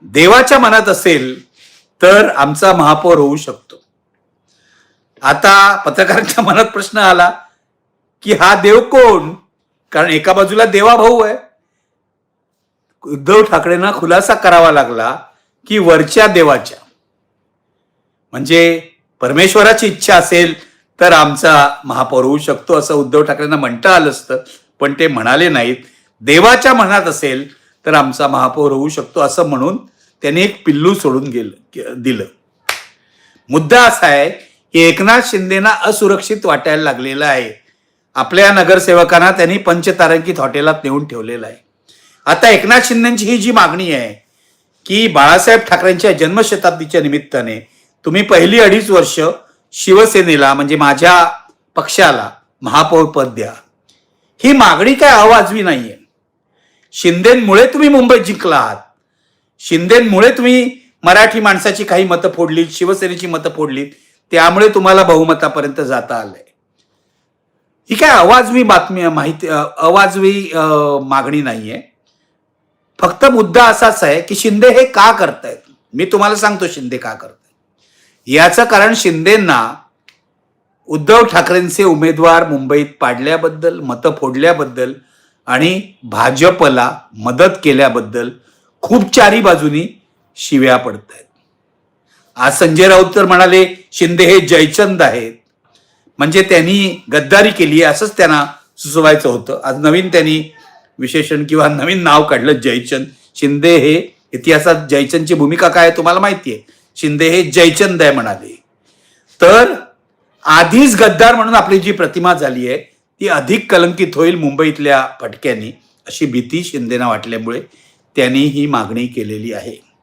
देवाच्या मनात असेल तर आमचा महापौर होऊ शकतो. आता पत्रकारांच्या मनात प्रश्न आला की हा देव कोण? कारण एका बाजूला देवा भाऊ आहे. उद्धव ठाकरेंना खुलासा करावा लागला की वरच्या देवाच्या, म्हणजे परमेश्वराची इच्छा असेल तर आमचा महापौर होऊ शकतो असं उद्धव ठाकरेंना म्हणता आलं असतं, पण ते म्हणाले नाहीत. देवाच्या मनात असेल तर आमचा महापौर होऊ शकतो असं म्हणून त्यांनी एक पिल्लू सोडून दिलं. मुद्दा असा आहे की एकनाथ शिंदेना असुरक्षित वाटायला लागलेलं आहे. आपल्या नगरसेवकांना त्यांनी पंचतारांकित हॉटेलात नेऊन ठेवलेलं आहे. आता एकनाथ शिंदेची ही जी मागणी आहे की बाळासाहेब ठाकरेंच्या जन्मशताब्दीच्या निमित्ताने तुम्ही पहिली 2.5 वर्ष शिवसेनेला म्हणजे माझ्या पक्षाला महापौर पद द्या, ही मागणी काय अवाजवी नाहीये. शिंदेमुळे तुम्ही मुंबईत जिंकला आहात. शिंदेमुळे तुम्ही मराठी माणसाची काही मतं फोडलीत, शिवसेनेची मतं फोडलीत, त्यामुळे तुम्हाला बहुमतापर्यंत जाता आलंय. ही काय अवाजवी अवाजवी मागणी नाहीये. फक्त मुद्दा असाच आहे की शिंदे हे का करतायत. मी तुम्हाला सांगतो शिंदे का करतायत. याचं कारण शिंदेंना उद्धव ठाकरेंचे उमेदवार मुंबईत पाडल्याबद्दल, मतं फोडल्याबद्दल आणि भाजपला मदत केल्याबद्दल खूप चारी बाजूनी शिव्या पडत आहेत. आज संजय राऊत तर म्हणाले शिंदे हे जयचंद आहेत, म्हणजे त्यांनी गद्दारी केली असंच त्यांना सुचवायचं होतं. आज नवीन त्यांनी विशेषण किंवा नवीन नाव काढलं जयचंद. शिंदे हे इतिहासात जयचंदची भूमिका काय आहे तुम्हाला माहिती आहे. शिंदे हे जयचंद आहे म्हणाले. तर आधीच गद्दार म्हणून आपली जी प्रतिमा झाली आहे ती अधिक कलंकित होईल मुंबईतल्या फटक्यांनी, अशी भीती शिंदेना वाटल्यामुळे त्यांनी ही मागणी केलेली आहे.